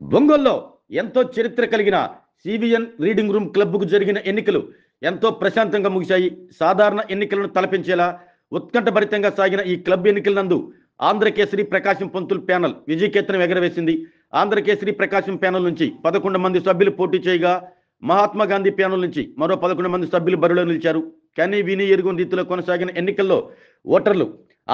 ఒంగోలులో ఎంతో చరిత్ర కలిగిన సిబిఎన్ రీడింగ్ రూమ్ క్లబ్కు జరిగిన ఎన్నికలు ఎంతో ప్రశాంతంగా ముగిశాయి. సాధారణ ఎన్నికలను తలపించేలా ఉత్కంఠభరితంగా సాగిన ఈ క్లబ్ ఎన్నికల నందు ఆంధ్రకేసరి ప్రకాశం పంతులు ప్యానల్ విజయకేతనం ఎగరవేసింది. ఆంధ్రకేసరి ప్రకాశం ప్యానల్ నుంచి 11 మంది సభ్యులు పోటీ చేయగా మహాత్మా గాంధీ ప్యానల్ నుంచి మరో 11 మంది సభ్యులు బరిలో నిలిచారు. కానీ విని ఎరుగని రీతిలో కొనసాగిన ఎన్నికల్లో ఓటర్లు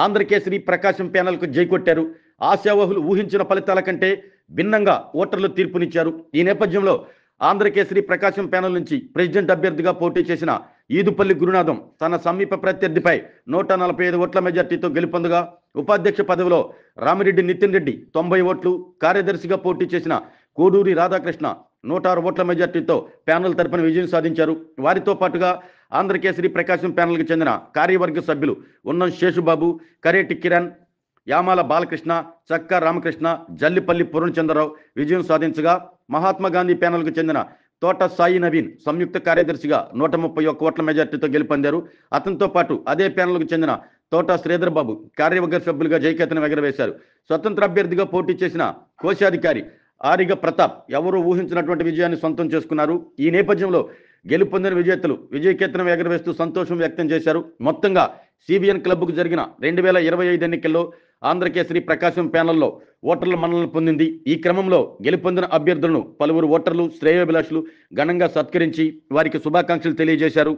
ఆంధ్రకేసరి ప్రకాశం ప్యానల్కు జైకొట్టారు. ఆశావహులు ఊహించిన ఫలితాల కంటే భిన్నంగా ఓటర్లు తీర్పునిచ్చారు. ఈ నేపథ్యంలో ఆంధ్రకేసరి ప్రకాశం ప్యానల్ నుంచి ప్రెసిడెంట్ అభ్యర్థిగా పోటీ చేసిన ఈదుపల్లి గురునాథం తన సమీప ప్రత్యర్థిపై 145 ఓట్ల మెజార్టీతో గెలుపొందగా, ఉపాధ్యక్ష పదవిలో రామిరెడ్డి నితిన్ రెడ్డి 90 ఓట్లు, కార్యదర్శిగా పోటీ చేసిన కోడూరి రాధాకృష్ణ 106 ఓట్ల మెజార్టీతో ప్యానల్ తరపున విజయం సాధించారు. వారితో పాటుగా ఆంధ్రకేసరి ప్రకాశం ప్యానల్కి చెందిన కార్యవర్గ సభ్యులు ఉన్నం శేషుబాబు, కరేటి కిరణ్, యామాల బాలకృష్ణ, చక్క రామకృష్ణ, జల్లిపల్లి పూర్ణచంద్రరావు విజయం సాధించగా, మహాత్మా గాంధీ ప్యానల్కు చెందిన తోట సాయి నవీన్ సంయుక్త కార్యదర్శిగా 131 ఓట్ల మెజార్టీతో గెలుపొందారు. అతనితో పాటు అదే ప్యానల్కు చెందిన తోట శ్రీధర్ బాబు కార్యవర్గ సభ్యులుగా జయకేతనం ఎగరవేశారు. స్వతంత్ర అభ్యర్థిగా పోటీ చేసిన కోశాధికారి ఆరిగ ప్రతాప్ ఎవరూ ఊహించినటువంటి విజయాన్ని సొంతం చేసుకున్నారు. ఈ నేపథ్యంలో గెలుపొందిన విజేతలు విజయకేతనం ఎగరవేస్తూ సంతోషం వ్యక్తం చేశారు. మొత్తంగా సిబిఎన్ క్లబ్కు జరిగిన 2025 ఎన్నికల్లో ఆంధ్రకేసరి ప్రకాశం ప్యానల్లో ఓటర్ల మన్ననలు పొందింది. ఈ క్రమంలో గెలుపొందిన అభ్యర్థులను పలువురు ఓటర్లు, శ్రేయోభిలాషులు ఘనంగా సత్కరించి వారికి శుభాకాంక్షలు తెలియజేశారు.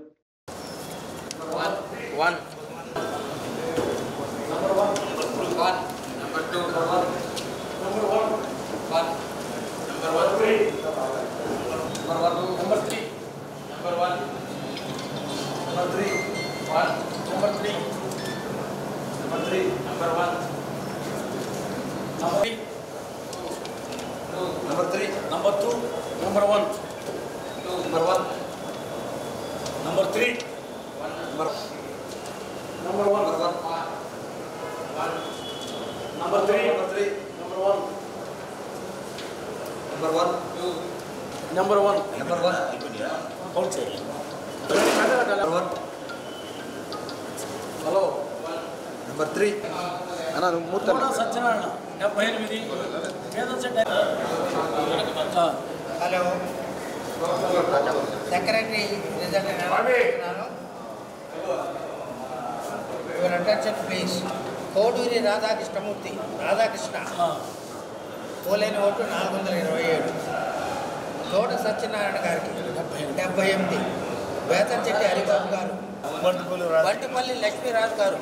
Hello secretary result your attention please. Koduri Radhakrishna పోలేని ఓటు 427, తోట సత్యనారాయణ గారికి 78, వేతంచెట్టి హరిబాబు గారు, బంటిపల్లి లక్ష్మీరాజు గారు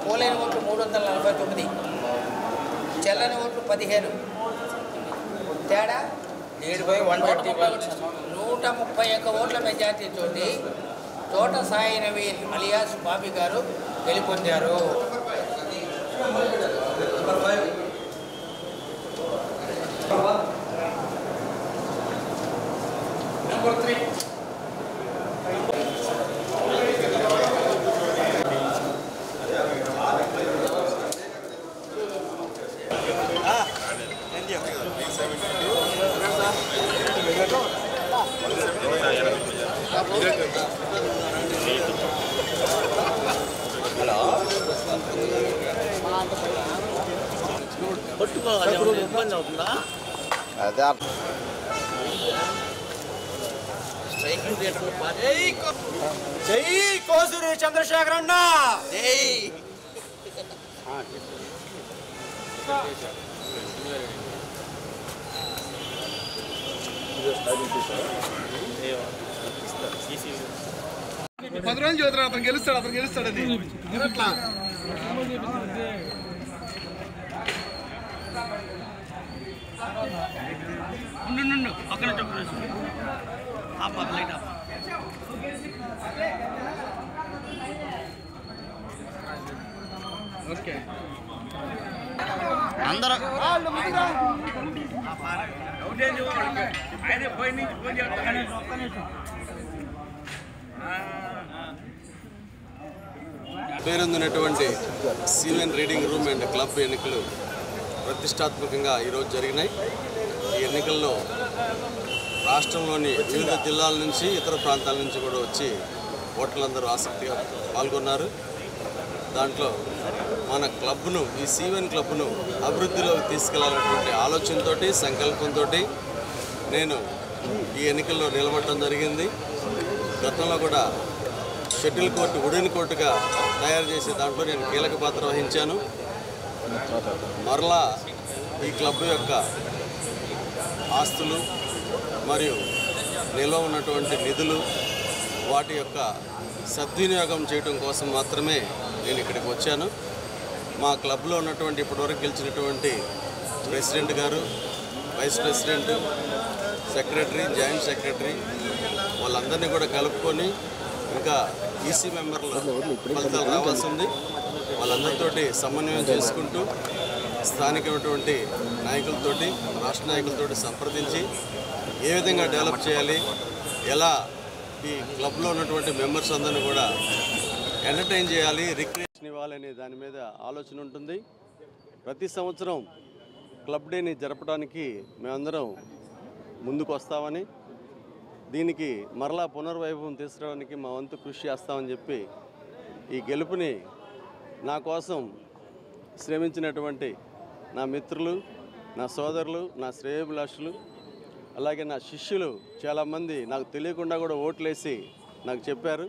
పోలేని ఓట్లు 349, చెల్లని ఓట్లు 15, తేడా 131 ఓట్ల మెజార్టీతో తోట సాయి నవీన్ అలియాస్ బాబీ గారు గెలుపొందారు. ఇబ్బంది అవుతుందా? అదే జై కోసూరి చంద్రశేఖర్ అన్న, జై. పది రోజులు చదువుతారు, అతను గెలుస్తాడని అట్లా ఓకే అందరూ పేరొందినటువంటి CBN reading room and club ఎన్నికలు ప్రతిష్టాత్మకంగా ఈరోజు జరిగినాయి. ఈ ఎన్నికల్లో రాష్ట్రంలోని వివిధ జిల్లాల నుంచి ఇతర ప్రాంతాల నుంచి కూడా వచ్చి ఓటర్లందరూ ఆసక్తిగా పాల్గొన్నారు. దాంట్లో మన క్లబ్ను, ఈ సివిఎన్ క్లబ్ను అభివృద్ధిలోకి తీసుకెళ్లాలనేటువంటి ఆలోచనతో, సంకల్పంతో నేను ఈ ఎన్నికల్లో నిలబడటం జరిగింది. గతంలో కూడా షటిల్ కోర్టు వుడెన్ కోర్టుగా తయారు చేసే దాంట్లో నేను కీలక పాత్ర వహించాను. మరలా ఈ క్లబ్ యొక్క ఆస్తులు మరియు నిల్వ ఉన్నటువంటి నిధులు వాటి యొక్క సద్వినియోగం చేయడం కోసం మాత్రమే నేను ఇక్కడికి వచ్చాను. మా క్లబ్లో ఉన్నటువంటి ఇప్పటివరకు గెలిచినటువంటి ప్రెసిడెంట్ గారు, vice president, secretary, joint secretary వాళ్ళందరినీ కూడా కలుపుకొని ఇంకా ఈసీ మెంబర్ల ఫలితాలు రావాల్సి ఉంది. వాళ్ళందరితోటి సమన్వయం చేసుకుంటూ స్థానికమైనటువంటి నాయకులతోటి, రాష్ట్ర నాయకులతోటి సంప్రదించి ఏ విధంగా డెవలప్ చేయాలి, ఎలా ఈ క్లబ్లో ఉన్నటువంటి మెంబర్స్ అందరినీ కూడా ఎంటర్టైన్ చేయాలి, రిక్రియేషన్ ఇవ్వాలనే దాని మీద ఆలోచన ఉంటుంది. ప్రతి సంవత్సరం క్లబ్ డేని జరపడానికి మేమందరం ముందుకు వస్తామని, దీనికి మరలా పునర్వైభవం తీసుకురావడానికి మా వంతు కృషి చేస్తామని చెప్పి ఈ గెలుపుని నా కోసం శ్రమించినటువంటి నా మిత్రులు, నా సోదరులు, నా శ్రేయోభిలాషులు, అలాగే నా శిష్యులు చాలామంది నాకు తెలియకుండా కూడా ఓట్లేసి నాకు చెప్పారు.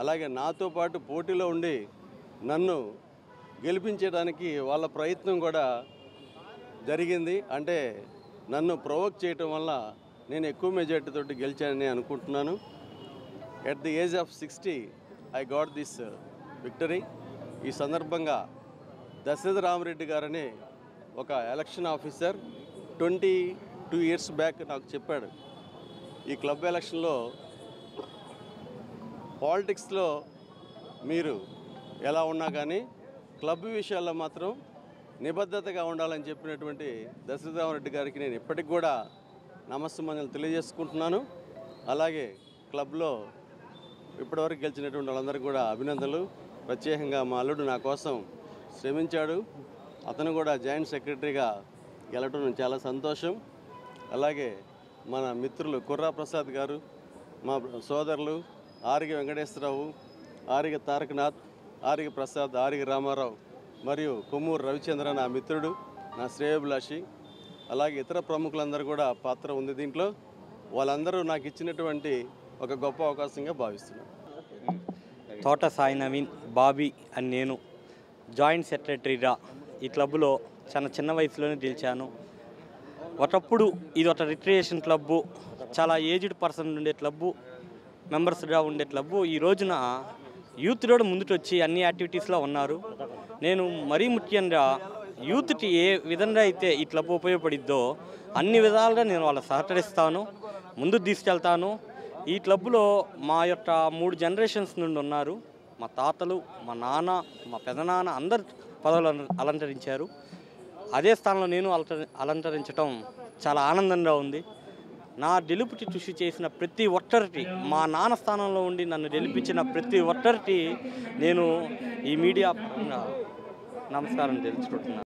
అలాగే నాతో పాటు పోటీలో ఉండి నన్ను గెలిపించడానికి వాళ్ళ ప్రయత్నం కూడా జరిగింది. అంటే నన్ను ప్రొవోక్ చేయటం వల్ల నేను ఎక్కువ మెజార్టీతో గెలిచానని అనుకుంటున్నాను. At the age of 60 I got this victory. ఈ సందర్భంగా దశరథ రామరెడ్డి గారని ఒక ఎలక్షన్ ఆఫీసర్ 22 ఇయర్స్ బ్యాక్ నాకు చెప్పాడు, ఈ క్లబ్ ఎలక్షన్లో పాలిటిక్స్లో మీరు ఎలా ఉన్నా కానీ క్లబ్ విషయాల్లో మాత్రం నిబద్ధతగా ఉండాలని చెప్పినటువంటి దశరథ రామరెడ్డి గారికి నేను ఇప్పటికి కూడా నమస్సుమని తెలియజేసుకుంటున్నాను. అలాగే క్లబ్లో ఇప్పటివరకు గెలిచినటువంటి వాళ్ళందరికీ కూడా అభినందనలు. ప్రత్యేకంగా మా అల్లుడు నా కోసం శ్రమించాడు, అతను కూడా జాయింట్ సెక్రటరీగా గెలవడం చాలా సంతోషం. అలాగే మన మిత్రులు కుర్రా ప్రసాద్ గారు, మా సోదరులు ఆరిగ వెంకటేశ్వరరావు, ఆరిగ తారకనాథ్, ఆరిగ ప్రసాద్, ఆరిగ రామారావు మరియు కొమ్మూరు రవిచంద్ర నా మిత్రుడు, నా శ్రేయోభిలాషి, అలాగే ఇతర ప్రముఖులందరూ కూడా పాత్ర ఉంది దీంట్లో. వాళ్ళందరూ నాకు ఇచ్చినటువంటి ఒక గొప్ప అవకాశంగా భావిస్తున్నాను. తోట సాయి నవీన్, బాబీ అని నేను జాయింట్ సెక్రటరీగా ఈ క్లబ్లో చాలా చిన్న వయసులోనే గెలిచాను. ఒకప్పుడు ఇది ఒక రిక్రియేషన్ క్లబ్బు, చాలా ఏజ్డ్ పర్సన్ ఉండే క్లబ్బు, మెంబర్స్గా ఉండే క్లబ్బు. ఈ రోజున యూత్ కూడా ముందుకు వచ్చి అన్ని యాక్టివిటీస్లో ఉన్నారు. నేను మరీ ముఖ్యంగా యూత్కి ఏ విధంగా అయితే ఈ క్లబ్ ఉపయోగపడిద్దో అన్ని విధాలుగా నేను వాళ్ళకి సహకరిస్తాను, ముందుకు తీసుకెళ్తాను. ఈ క్లబ్లో మా యొక్క 3 జనరేషన్స్ నుండి ఉన్నారు. మా తాతలు, మా నాన్న, మా పెదనాన్న అందరు పదవులు అలంకరించారు. అదే స్థానంలో నేను అలంకరించడం చాలా ఆనందంగా ఉంది. నా గెలుపుకి కృషి చేసిన ప్రతి ఒక్కరికి, మా నాన్న స్థానంలో ఉండి నన్ను గెలిపించిన ప్రతి ఒక్కరికి నేను ఈ మీడియా నమస్కారం తెలుసుకుంటున్నాను.